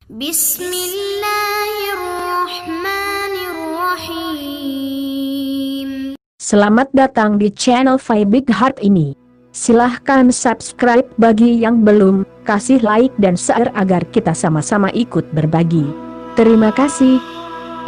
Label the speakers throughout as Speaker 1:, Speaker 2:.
Speaker 1: Bismillahirrahmanirrahim.
Speaker 2: Selamat datang di channel Fai Big Heart ini. Silahkan subscribe bagi yang belum, kasih like dan share agar kita sama-sama ikut berbagi. Terima kasih.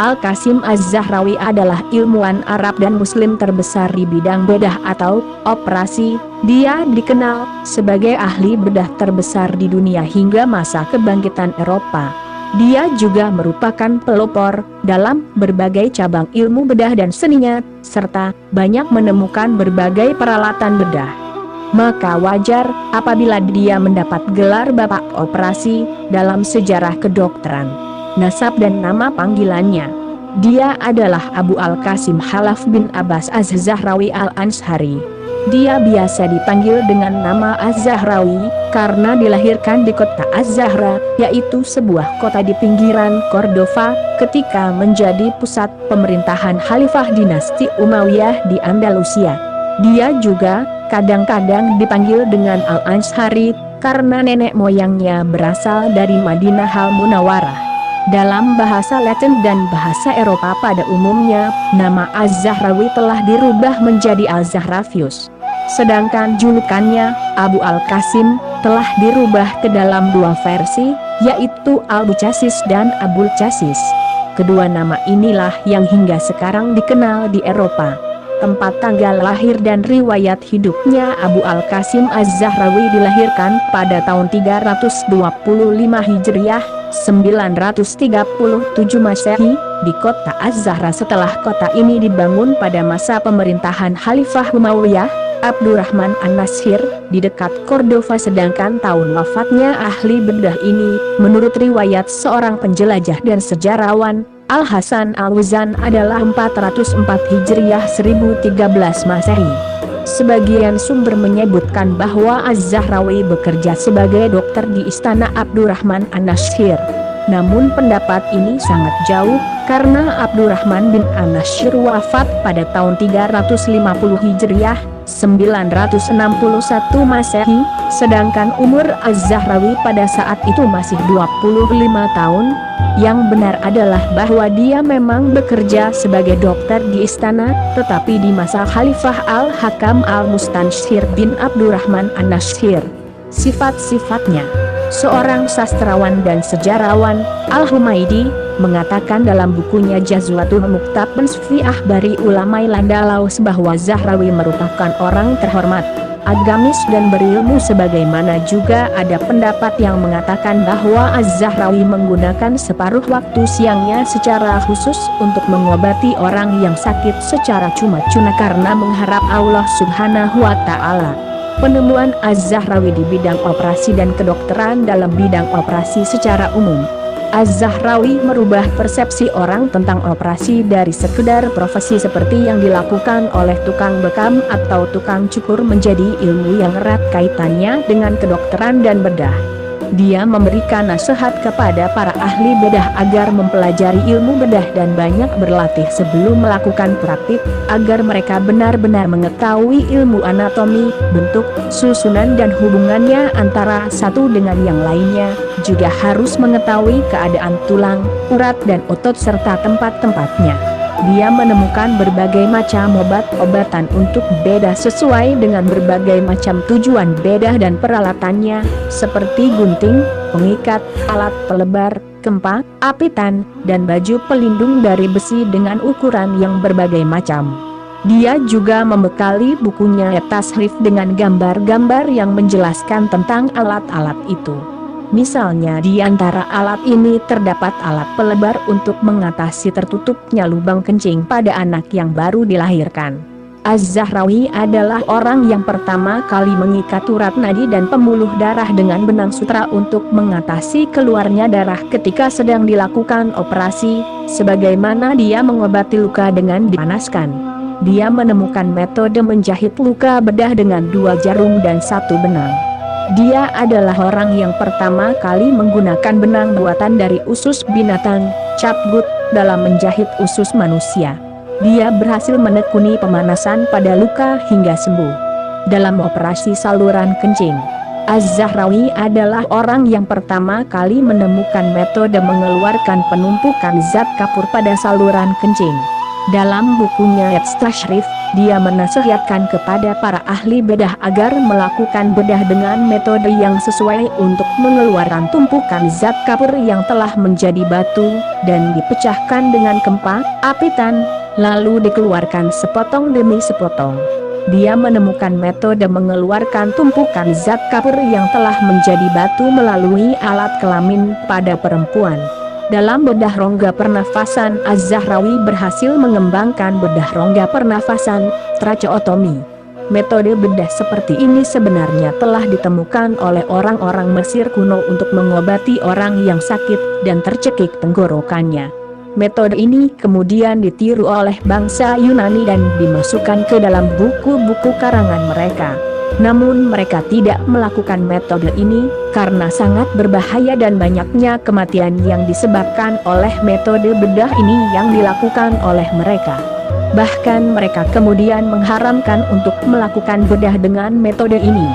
Speaker 2: Al-Qasim Az-Zahrawi adalah ilmuwan Arab dan Muslim terbesar di bidang bedah atau operasi. Dia dikenal sebagai ahli bedah terbesar di dunia hingga masa kebangkitan Eropa. Dia juga merupakan pelopor dalam berbagai cabang ilmu bedah dan seninya, serta banyak menemukan berbagai peralatan bedah. Maka wajar apabila dia mendapat gelar Bapak Operasi dalam sejarah kedokteran. Nasab dan nama panggilannya, dia adalah Abu Al-Qasim Khalaf bin Abbas Az-Zahrawi Al-Anshari. Dia biasa dipanggil dengan nama Az-Zahrawi karena dilahirkan di kota Az-Zahra, yaitu sebuah kota di pinggiran Cordova, ketika menjadi pusat pemerintahan Khalifah dinasti Umayyah di Andalusia. Dia juga kadang-kadang dipanggil dengan Al-Anshari karena nenek moyangnya berasal dari Madinah Al-Munawwarah. Dalam bahasa Latin dan bahasa Eropa pada umumnya, nama Az-Zahrawi telah dirubah menjadi Al-Zahravius. Sedangkan julukannya, Abu Al-Qasim, telah dirubah ke dalam dua versi, yaitu Al-Bucasis dan Abul Casis. Kedua nama inilah yang hingga sekarang dikenal di Eropa. Tempat tanggal lahir dan riwayat hidupnya Abu Al-Qasim Az-Zahrawi dilahirkan pada tahun 325 Hijriah, 937 Masehi, di kota Az-Zahra setelah kota ini dibangun pada masa pemerintahan Khalifah Umayyah, Abdurrahman An-Nasir, di dekat Cordova. Sedangkan tahun wafatnya ahli bedah ini, menurut riwayat seorang penjelajah dan sejarawan, Al-Hasan Al-Wazan, adalah 404 Hijriah 1013 Masehi. Sebagian sumber menyebutkan bahwa Az-Zahrawi bekerja sebagai dokter di istana Abdurrahman An-Nasir. Namun pendapat ini sangat jauh, karena Abdurrahman bin An-Nasir wafat pada tahun 350 Hijriah, 961 Masehi, sedangkan umur Az-Zahrawi pada saat itu masih 25 tahun. Yang benar adalah bahwa dia memang bekerja sebagai dokter di istana, tetapi di masa Khalifah Al-Hakam Al-Mustanshir bin Abdurrahman An-Nasir. Sifat-sifatnya. Seorang sastrawan dan sejarawan, Al-Humaydi, mengatakan dalam bukunya Jazwatul Muqtabans fi Ahbari Ulamai Landaus bahwa Zahrawi merupakan orang terhormat, agamis dan berilmu, sebagaimana juga ada pendapat yang mengatakan bahwa Az-Zahrawi menggunakan separuh waktu siangnya secara khusus untuk mengobati orang yang sakit secara cuma-cuma karena mengharap Allah Subhanahu wa Ta'ala. Penemuan Az-Zahrawi di bidang operasi dan kedokteran. Dalam bidang operasi secara umum, Az-Zahrawi merubah persepsi orang tentang operasi dari sekedar profesi seperti yang dilakukan oleh tukang bekam atau tukang cukur menjadi ilmu yang erat kaitannya dengan kedokteran dan bedah. Dia memberikan nasihat kepada para ahli bedah agar mempelajari ilmu bedah dan banyak berlatih sebelum melakukan praktik, agar mereka benar-benar mengetahui ilmu anatomi, bentuk, susunan dan hubungannya antara satu dengan yang lainnya. Juga harus mengetahui keadaan tulang, urat dan otot serta tempat-tempatnya. Dia menemukan berbagai macam obat-obatan untuk bedah sesuai dengan berbagai macam tujuan bedah dan peralatannya, seperti gunting, pengikat, alat pelebar, kempa, apitan, dan baju pelindung dari besi dengan ukuran yang berbagai macam. Dia juga membekali bukunya Tashrif dengan gambar-gambar yang menjelaskan tentang alat-alat itu. Misalnya di antara alat ini terdapat alat pelebar untuk mengatasi tertutupnya lubang kencing pada anak yang baru dilahirkan. Az-Zahrawi adalah orang yang pertama kali mengikat urat nadi dan pembuluh darah dengan benang sutra untuk mengatasi keluarnya darah ketika sedang dilakukan operasi, sebagaimana dia mengobati luka dengan dipanaskan. Dia menemukan metode menjahit luka bedah dengan 2 jarum dan 1 benang. Dia adalah orang yang pertama kali menggunakan benang buatan dari usus binatang, catgut, dalam menjahit usus manusia. Dia berhasil menekuni pemanasan pada luka hingga sembuh. Dalam operasi saluran kencing, Az-Zahrawi adalah orang yang pertama kali menemukan metode mengeluarkan penumpukan zat kapur pada saluran kencing. Dalam bukunya Tashrif, dia menasihatkan kepada para ahli bedah agar melakukan bedah dengan metode yang sesuai untuk mengeluarkan tumpukan zat kapur yang telah menjadi batu, dan dipecahkan dengan kempa, apitan, lalu dikeluarkan sepotong demi sepotong. Dia menemukan metode mengeluarkan tumpukan zat kapur yang telah menjadi batu melalui alat kelamin pada perempuan. Dalam bedah rongga pernafasan, Az-Zahrawi berhasil mengembangkan bedah rongga pernafasan, tracheotomy. Metode bedah seperti ini sebenarnya telah ditemukan oleh orang-orang Mesir kuno untuk mengobati orang yang sakit dan tercekik tenggorokannya. Metode ini kemudian ditiru oleh bangsa Yunani dan dimasukkan ke dalam buku-buku karangan mereka. Namun mereka tidak melakukan metode ini, karena sangat berbahaya dan banyaknya kematian yang disebabkan oleh metode bedah ini yang dilakukan oleh mereka. Bahkan mereka kemudian mengharamkan untuk melakukan bedah dengan metode ini.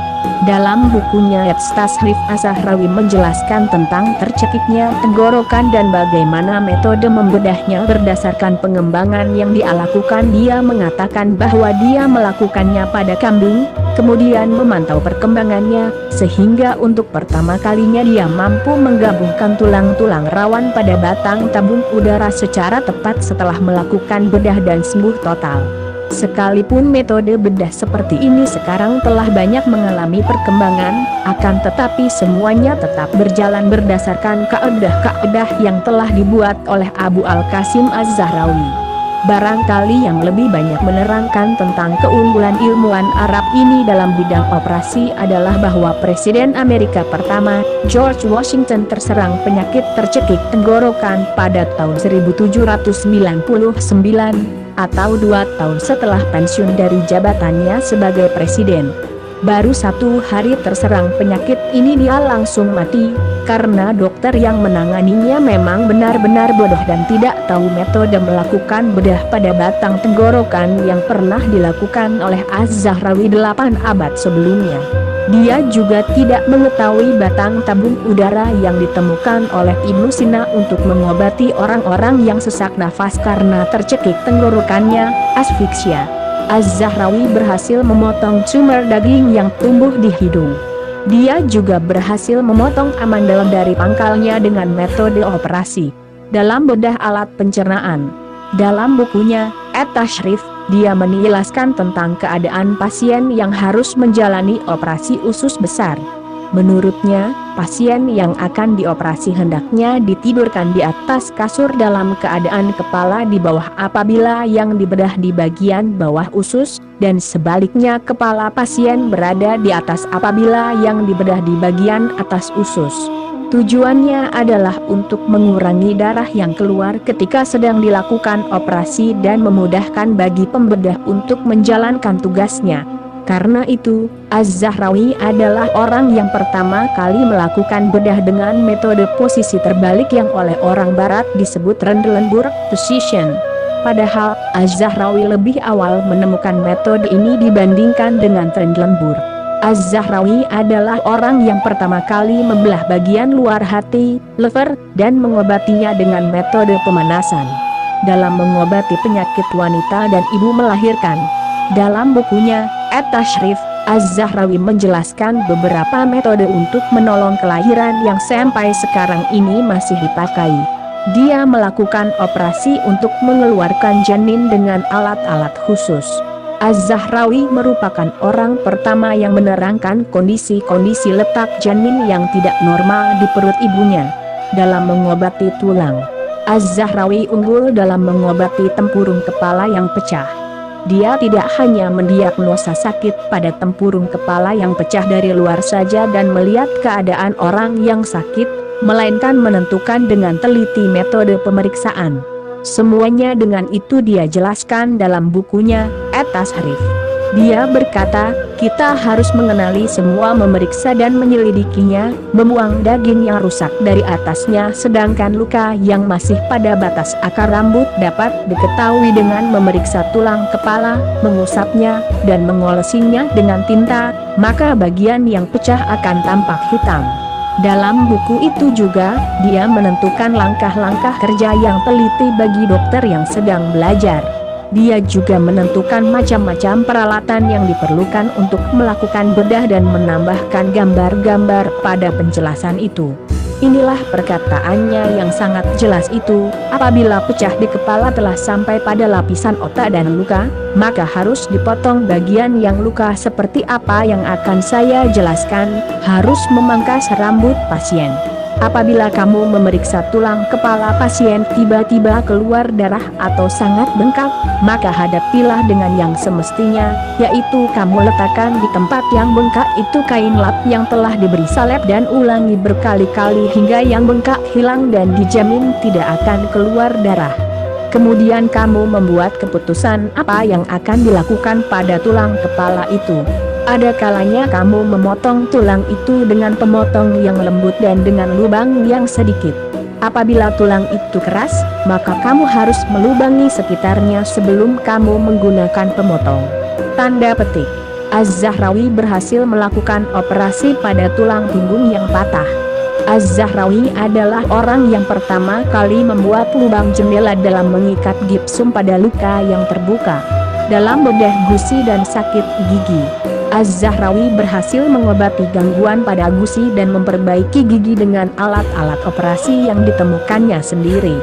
Speaker 2: Dalam bukunya Tashrif, Az-Zahrawi menjelaskan tentang tercekiknya tenggorokan dan bagaimana metode membedahnya berdasarkan pengembangan yang dia lakukan. Dia mengatakan bahwa dia melakukannya pada kambing, kemudian memantau perkembangannya, sehingga untuk pertama kalinya dia mampu menggabungkan tulang-tulang rawan pada batang tabung udara secara tepat setelah melakukan bedah dan sembuh total. Sekalipun metode bedah seperti ini sekarang telah banyak mengalami perkembangan, akan tetapi semuanya tetap berjalan berdasarkan kaedah-kaedah yang telah dibuat oleh Abu Al-Qasim Az-Zahrawi. Barangkali yang lebih banyak menerangkan tentang keunggulan ilmuwan Arab ini dalam bidang operasi adalah bahwa Presiden Amerika pertama, George Washington, terserang penyakit tercekik tenggorokan pada tahun 1799, atau 2 tahun setelah pensiun dari jabatannya sebagai presiden. Baru 1 hari terserang penyakit ini dia langsung mati, karena dokter yang menanganinya memang benar-benar bodoh dan tidak tahu metode melakukan bedah pada batang tenggorokan yang pernah dilakukan oleh Az-Zahrawi 8 abad sebelumnya. Dia juga tidak mengetahui batang tabung udara yang ditemukan oleh Ibnu Sina untuk mengobati orang-orang yang sesak nafas karena tercekik tenggorokannya, asfiksia. Az-Zahrawi berhasil memotong tumor daging yang tumbuh di hidung. Dia juga berhasil memotong amandel dari pangkalnya dengan metode operasi dalam bedah alat pencernaan. Dalam bukunya Tashrif, dia menjelaskan tentang keadaan pasien yang harus menjalani operasi usus besar. Menurutnya, pasien yang akan dioperasi hendaknya ditidurkan di atas kasur dalam keadaan kepala di bawah apabila yang dibedah di bagian bawah usus, dan sebaliknya kepala pasien berada di atas apabila yang dibedah di bagian atas usus. Tujuannya adalah untuk mengurangi darah yang keluar ketika sedang dilakukan operasi dan memudahkan bagi pembedah untuk menjalankan tugasnya. Karena itu, Az-Zahrawi adalah orang yang pertama kali melakukan bedah dengan metode posisi terbalik yang oleh orang barat disebut Trendelenburg position. Padahal, Az-Zahrawi lebih awal menemukan metode ini dibandingkan dengan Trendelenburg. Az-Zahrawi adalah orang yang pertama kali membelah bagian luar hati, lever, dan mengobatinya dengan metode pemanasan. Dalam mengobati penyakit wanita dan ibu melahirkan. Dalam bukunya Tashrif, Az-Zahrawi menjelaskan beberapa metode untuk menolong kelahiran yang sampai sekarang ini masih dipakai. Dia melakukan operasi untuk mengeluarkan janin dengan alat-alat khusus. Az-Zahrawi merupakan orang pertama yang menerangkan kondisi-kondisi letak janin yang tidak normal di perut ibunya. Dalam mengobati tulang, Az-Zahrawi unggul dalam mengobati tempurung kepala yang pecah. Dia tidak hanya mendiagnosa sakit pada tempurung kepala yang pecah dari luar saja dan melihat keadaan orang yang sakit, melainkan menentukan dengan teliti metode pemeriksaan. Semuanya dengan itu dia jelaskan dalam bukunya Tashrif. Dia berkata, Kita harus mengenali semua, memeriksa dan menyelidikinya, membuang daging yang rusak dari atasnya, sedangkan luka yang masih pada batas akar rambut dapat diketahui dengan memeriksa tulang kepala, mengusapnya, dan mengolesinya dengan tinta, maka bagian yang pecah akan tampak hitam. Dalam buku itu juga, dia menentukan langkah-langkah kerja yang teliti bagi dokter yang sedang belajar. Dia juga menentukan macam-macam peralatan yang diperlukan untuk melakukan bedah dan menambahkan gambar-gambar pada penjelasan itu. Inilah perkataannya yang sangat jelas itu, apabila pecah di kepala telah sampai pada lapisan otak dan luka, maka harus dipotong bagian yang luka seperti apa yang akan saya jelaskan, harus memangkas rambut pasien. Apabila kamu memeriksa tulang kepala pasien tiba-tiba keluar darah atau sangat bengkak, maka hadapilah dengan yang semestinya, yaitu kamu letakkan di tempat yang bengkak itu kain lap yang telah diberi salep dan ulangi berkali-kali hingga yang bengkak hilang dan dijamin tidak akan keluar darah. Kemudian kamu membuat keputusan apa yang akan dilakukan pada tulang kepala itu. Ada kalanya kamu memotong tulang itu dengan pemotong yang lembut dan dengan lubang yang sedikit. Apabila tulang itu keras, maka kamu harus melubangi sekitarnya sebelum kamu menggunakan pemotong. Tanda petik. Az-Zahrawi berhasil melakukan operasi pada tulang punggung yang patah. Az-Zahrawi adalah orang yang pertama kali membuat lubang jendela dalam mengikat gipsum pada luka yang terbuka. Dalam bedah gusi dan sakit gigi, Az-Zahrawi berhasil mengobati gangguan pada gusi dan memperbaiki gigi dengan alat-alat operasi yang ditemukannya sendiri.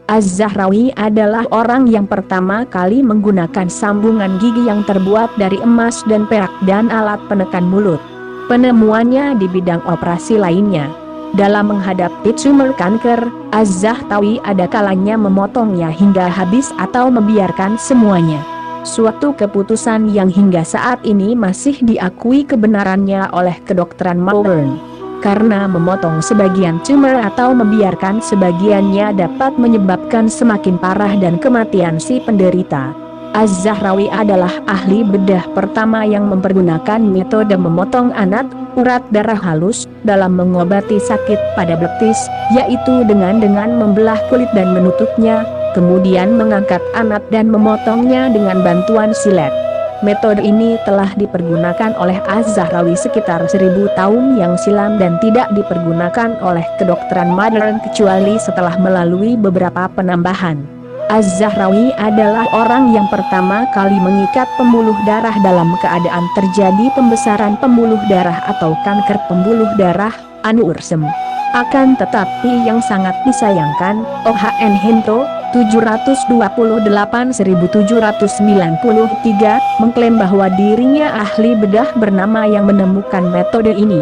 Speaker 2: Az-Zahrawi adalah orang yang pertama kali menggunakan sambungan gigi yang terbuat dari emas dan perak dan alat penekan mulut. Penemuannya di bidang operasi lainnya. Dalam menghadapi tumor kanker, Az-Zahrawi ada kalanya memotongnya hingga habis atau membiarkan semuanya. Suatu keputusan yang hingga saat ini masih diakui kebenarannya oleh kedokteran modern. Karena memotong sebagian tumor atau membiarkan sebagiannya dapat menyebabkan semakin parah dan kematian si penderita. Az-Zahrawi adalah ahli bedah pertama yang mempergunakan metode memotong anat, urat darah halus, dalam mengobati sakit pada betis, yaitu dengan membelah kulit dan menutupnya, kemudian mengangkat anat dan memotongnya dengan bantuan silet. Metode ini telah dipergunakan oleh Az-Zahrawi sekitar 1000 tahun yang silam dan tidak dipergunakan oleh kedokteran modern kecuali setelah melalui beberapa penambahan. Az-Zahrawi adalah orang yang pertama kali mengikat pembuluh darah dalam keadaan terjadi pembesaran pembuluh darah atau kanker pembuluh darah, aneurism. Akan tetapi yang sangat disayangkan, O.H.N. Hinto, 728-1793, mengklaim bahwa dirinya ahli bedah bernama yang menemukan metode ini.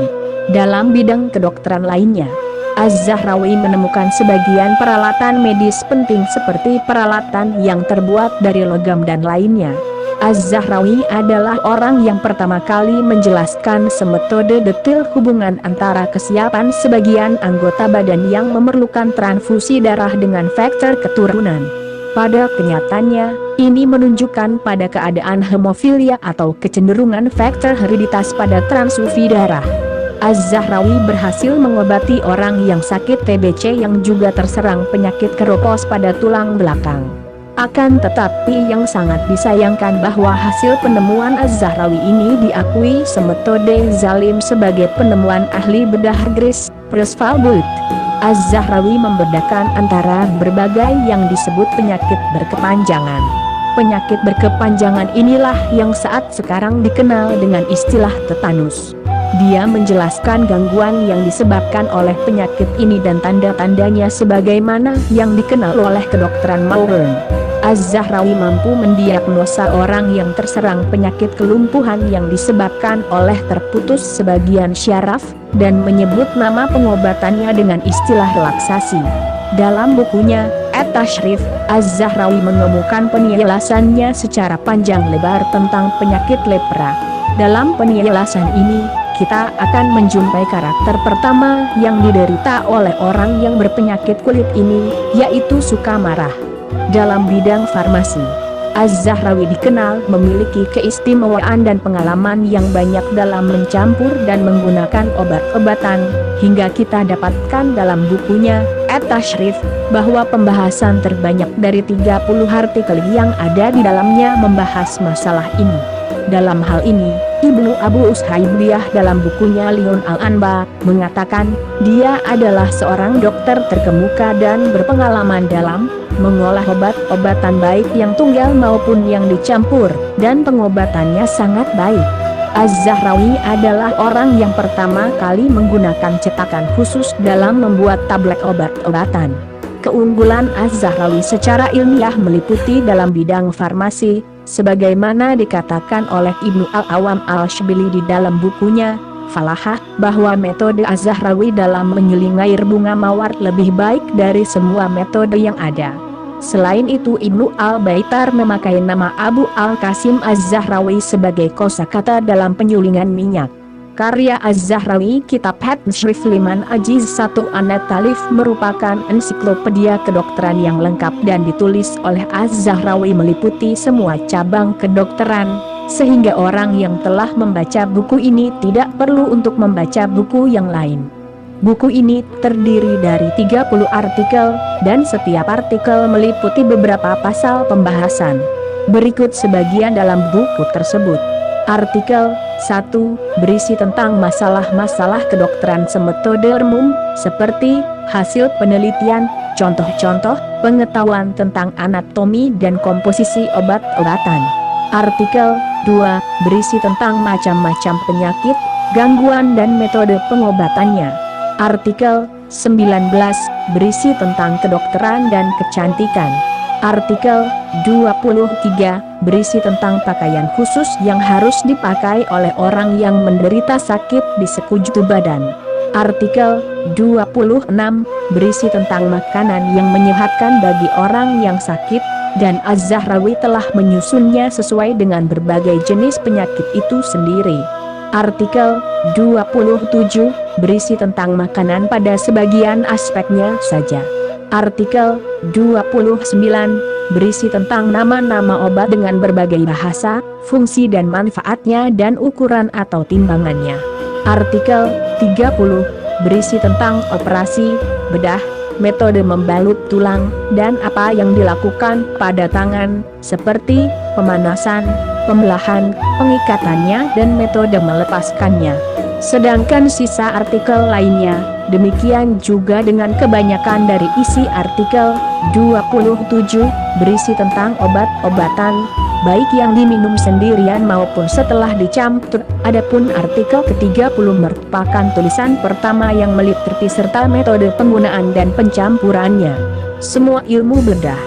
Speaker 2: Dalam bidang kedokteran lainnya, Az-Zahrawi menemukan sebagian peralatan medis penting seperti peralatan yang terbuat dari logam dan lainnya. Az-Zahrawi adalah orang yang pertama kali menjelaskan semetode detail hubungan antara kesiapan sebagian anggota badan yang memerlukan transfusi darah dengan faktor keturunan. Pada kenyataannya, ini menunjukkan pada keadaan hemofilia atau kecenderungan faktor hereditas pada transfusi darah. Az-Zahrawi berhasil mengobati orang yang sakit TBC yang juga terserang penyakit keropos pada tulang belakang. Akan tetapi yang sangat disayangkan bahwa hasil penemuan Az-Zahrawi ini diakui semetode zalim sebagai penemuan ahli bedah Gris, Presvalbut. Az-Zahrawi membedakan antara berbagai yang disebut penyakit berkepanjangan. Penyakit berkepanjangan inilah yang saat sekarang dikenal dengan istilah tetanus. Dia menjelaskan gangguan yang disebabkan oleh penyakit ini dan tanda-tandanya sebagaimana yang dikenal oleh kedokteran modern. Az-Zahrawi mampu mendiagnosa orang yang terserang penyakit kelumpuhan yang disebabkan oleh terputus sebagian syaraf, dan menyebut nama pengobatannya dengan istilah relaksasi. Dalam bukunya, At-Tashrif, Az-Zahrawi menemukan penjelasannya secara panjang lebar tentang penyakit lepra. Dalam penjelasan ini, kita akan menjumpai karakter pertama yang diderita oleh orang yang berpenyakit kulit ini, yaitu suka marah. Dalam bidang farmasi, Az-Zahrawi dikenal memiliki keistimewaan dan pengalaman yang banyak dalam mencampur dan menggunakan obat-obatan, hingga kita dapatkan dalam bukunya, At-Tashrif, bahwa pembahasan terbanyak dari 30 artikel yang ada di dalamnya membahas masalah ini. Dalam hal ini, Ibnu Abu Ushaibliyah dalam bukunya Liun al-Anba mengatakan, dia adalah seorang dokter terkemuka dan berpengalaman dalam mengolah obat-obatan baik yang tunggal maupun yang dicampur, dan pengobatannya sangat baik. Az-Zahrawi adalah orang yang pertama kali menggunakan cetakan khusus dalam membuat tablet obat-obatan. Keunggulan Az-Zahrawi secara ilmiah meliputi dalam bidang farmasi, sebagaimana dikatakan oleh Ibnu Al-Awam Al-Shibli di dalam bukunya, Falahah, bahwa metode Az-Zahrawi dalam menyuling air bunga mawar lebih baik dari semua metode yang ada. Selain itu, Ibnu Al-Baitar memakai nama Abu Al-Qasim Az-Zahrawi sebagai kosakata dalam penyulingan minyak. Karya Az-Zahrawi, Kitab At-Tashrif Liman Ajiz 1 An-Talif merupakan ensiklopedia kedokteran yang lengkap dan ditulis oleh Az-Zahrawi meliputi semua cabang kedokteran, sehingga orang yang telah membaca buku ini tidak perlu untuk membaca buku yang lain. Buku ini terdiri dari 30 artikel, dan setiap artikel meliputi beberapa pasal pembahasan. Berikut sebagian dalam buku tersebut. Artikel 1 berisi tentang masalah-masalah kedokteran semetode umum, seperti hasil penelitian, contoh-contoh, pengetahuan tentang anatomi dan komposisi obat-obatan. Artikel 2 berisi tentang macam-macam penyakit, gangguan dan metode pengobatannya. Artikel 19 berisi tentang kedokteran dan kecantikan. Artikel 23 berisi tentang pakaian khusus yang harus dipakai oleh orang yang menderita sakit di sekujur badan. Artikel 26 berisi tentang makanan yang menyehatkan bagi orang yang sakit, dan Az-Zahrawi telah menyusunnya sesuai dengan berbagai jenis penyakit itu sendiri. Artikel 27 berisi tentang makanan pada sebagian aspeknya saja. Artikel 29 berisi tentang nama-nama obat dengan berbagai bahasa, fungsi dan manfaatnya dan ukuran atau timbangannya. Artikel 30 berisi tentang operasi bedah, metode membalut tulang, dan apa yang dilakukan pada tangan, seperti pemanasan, pembelahan, pengikatannya dan metode melepaskannya. Sedangkan sisa artikel lainnya, demikian juga dengan kebanyakan dari isi artikel 27 berisi tentang obat-obatan, baik yang diminum sendirian maupun setelah dicampur. Adapun artikel ke-30 merupakan tulisan pertama yang meliputi serta metode penggunaan dan pencampurannya. Semua ilmu bedah.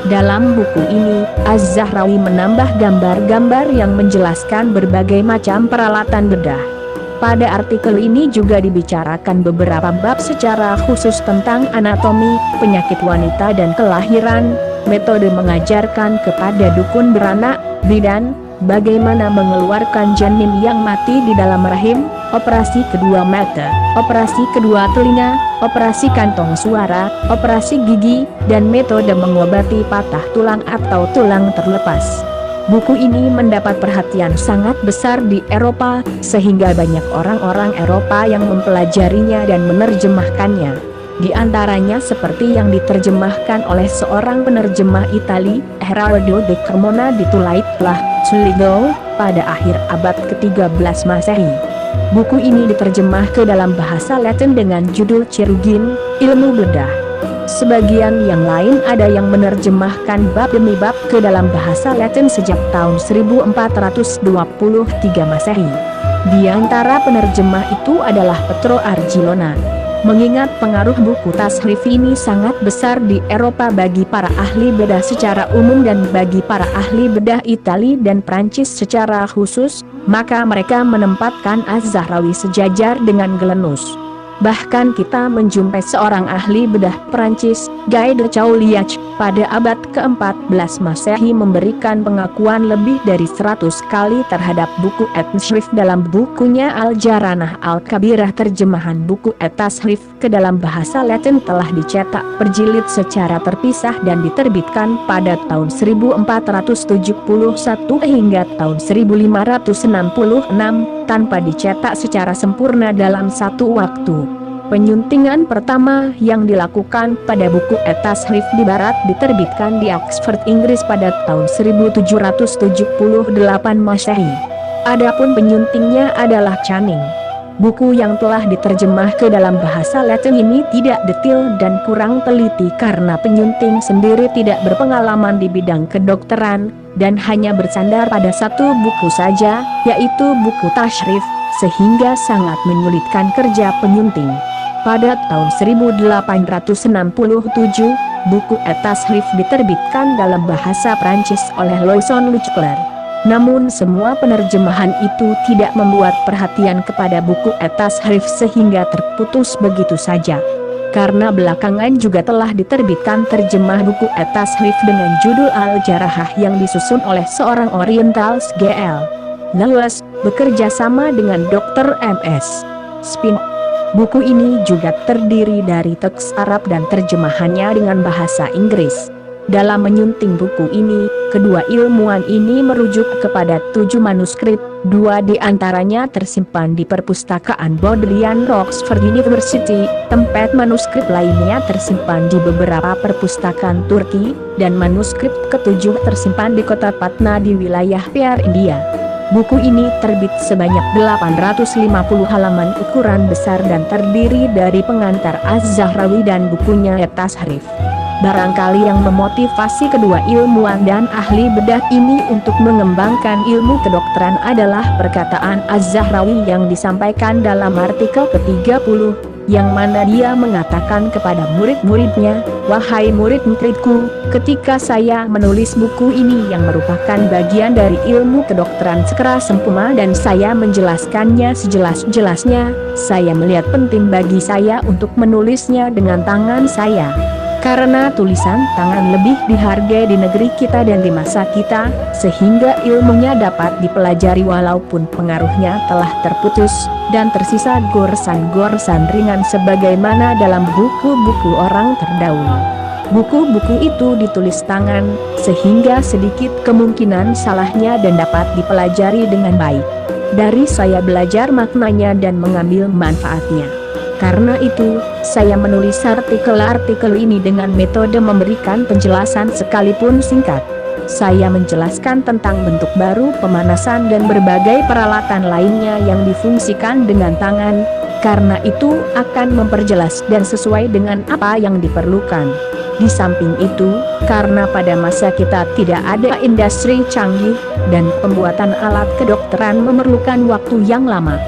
Speaker 2: Dalam buku ini, Az-Zahrawi menambah gambar-gambar yang menjelaskan berbagai macam peralatan bedah. Pada artikel ini juga dibicarakan beberapa bab secara khusus tentang anatomi, penyakit wanita dan kelahiran, metode mengajarkan kepada dukun beranak, bidan, bagaimana mengeluarkan janin yang mati di dalam rahim, operasi kedua mata, operasi kedua telinga, operasi kantong suara, operasi gigi, dan metode mengobati patah tulang atau tulang terlepas. Buku ini mendapat perhatian sangat besar di Eropa, sehingga banyak orang-orang Eropa yang mempelajarinya dan menerjemahkannya. Di antaranya seperti yang diterjemahkan oleh seorang penerjemah Itali, Gerardo de Cremona di Tulaitlah, Sligo, pada akhir abad ke-13 Masehi. Buku ini diterjemah ke dalam bahasa Latin dengan judul Chirurgin, Ilmu Bedah. Sebagian yang lain ada yang menerjemahkan bab demi bab ke dalam bahasa Latin sejak tahun 1423 Masehi. Di antara penerjemah itu adalah Petro Argilona. Mengingat pengaruh buku tashrif ini sangat besar di Eropa bagi para ahli bedah secara umum dan bagi para ahli bedah Itali dan Prancis secara khusus, maka mereka menempatkan Az-Zahrawi sejajar dengan Galenus. Bahkan kita menjumpai seorang ahli bedah Perancis, Guy de Chauliac, pada abad ke-14 Masehi memberikan pengakuan lebih dari 100 kali terhadap buku at-tashrif dalam bukunya Al-Jaranah Al-Kabirah. Terjemahan buku at-tashrif ke dalam bahasa Latin telah dicetak berjilid secara terpisah dan diterbitkan pada tahun 1471 hingga tahun 1566, tanpa dicetak secara sempurna dalam satu waktu. Penyuntingan pertama yang dilakukan pada buku at-tashrif di Barat diterbitkan di Oxford, Inggris pada tahun 1778 Masehi. Adapun penyuntingnya adalah Channing. Buku yang telah diterjemah ke dalam bahasa Latin ini tidak detail dan kurang teliti karena penyunting sendiri tidak berpengalaman di bidang kedokteran dan hanya bersandar pada satu buku saja, yaitu buku tashrif, sehingga sangat menyulitkan kerja penyunting. Pada tahun 1867, buku at-tashrif diterbitkan dalam bahasa Prancis oleh Louison Leclerc. Namun semua penerjemahan itu tidak membuat perhatian kepada buku at-tashrif sehingga terputus begitu saja. Karena belakangan juga telah diterbitkan terjemah buku at-tashrif dengan judul Al-Jarahah yang disusun oleh seorang Orientalis G.L. Lewis, bekerja sama dengan Dr. M.S. Spin. Buku ini juga terdiri dari teks Arab dan terjemahannya dengan bahasa Inggris. Dalam menyunting buku ini, kedua ilmuwan ini merujuk kepada 7 manuskrip, 2 di antaranya tersimpan di perpustakaan Bodleian Oxford University, tempat manuskrip lainnya tersimpan di beberapa perpustakaan Turki, dan manuskrip ke-7 tersimpan di kota Patna di wilayah Pierre, India. Buku ini terbit sebanyak 850 halaman ukuran besar dan terdiri dari pengantar Az-Zahrawi dan bukunya at-tashrif. Barangkali yang memotivasi kedua ilmuwan dan ahli bedah ini untuk mengembangkan ilmu kedokteran adalah perkataan Az-Zahrawi yang disampaikan dalam artikel ke-30, yang mana dia mengatakan kepada murid-muridnya, "Wahai murid-muridku, ketika saya menulis buku ini yang merupakan bagian dari ilmu kedokteran sekeras sempurna dan saya menjelaskannya sejelas-jelasnya, saya melihat penting bagi saya untuk menulisnya dengan tangan saya. Karena tulisan tangan lebih dihargai di negeri kita dan di masa kita, sehingga ilmunya dapat dipelajari walaupun pengaruhnya telah terputus, dan tersisa goresan-goresan ringan sebagaimana dalam buku-buku orang terdahulu. Buku-buku itu ditulis tangan, sehingga sedikit kemungkinan salahnya dan dapat dipelajari dengan baik. Dari saya belajar maknanya dan mengambil manfaatnya. Karena itu, saya menulis artikel-artikel ini dengan metode memberikan penjelasan sekalipun singkat. Saya menjelaskan tentang bentuk baru pemanasan dan berbagai peralatan lainnya yang difungsikan dengan tangan, karena itu akan memperjelas dan sesuai dengan apa yang diperlukan. Di samping itu, karena pada masa kita tidak ada industri canggih, dan pembuatan alat kedokteran memerlukan waktu yang lama.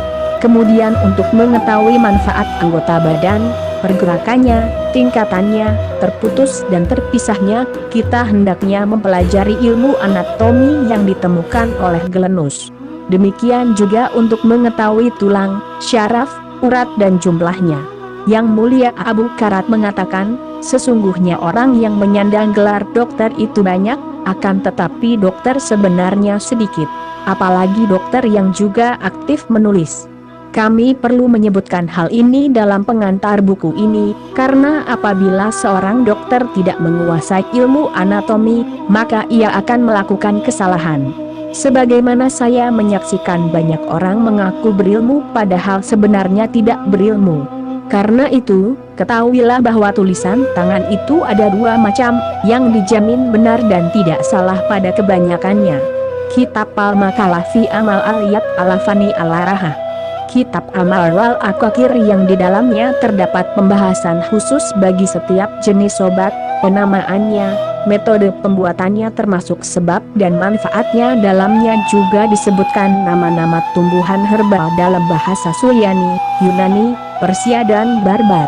Speaker 2: Kemudian untuk mengetahui manfaat anggota badan, pergerakannya, tingkatannya, terputus dan terpisahnya, kita hendaknya mempelajari ilmu anatomi yang ditemukan oleh Glenus. Demikian juga untuk mengetahui tulang, syaraf, urat dan jumlahnya. Yang Mulia Abu Karat mengatakan, sesungguhnya orang yang menyandang gelar dokter itu banyak, akan tetapi dokter sebenarnya sedikit. Apalagi dokter yang juga aktif menulis. Kami perlu menyebutkan hal ini dalam pengantar buku ini, karena apabila seorang dokter tidak menguasai ilmu anatomi, maka ia akan melakukan kesalahan. Sebagaimana saya menyaksikan banyak orang mengaku berilmu padahal sebenarnya tidak berilmu. Karena itu, ketahuilah bahwa tulisan tangan itu ada 2 macam, yang dijamin benar dan tidak salah pada kebanyakannya. Kitab Al-Makalah fi Amal Al-Yad Al-Fani Al-Araha. Kitab Amal wal Akakir yang di dalamnya terdapat pembahasan khusus bagi setiap jenis obat, penamaannya, metode pembuatannya termasuk sebab dan manfaatnya. Dalamnya juga disebutkan nama-nama tumbuhan herbal dalam bahasa Suryani, Yunani, Persia dan Barbar.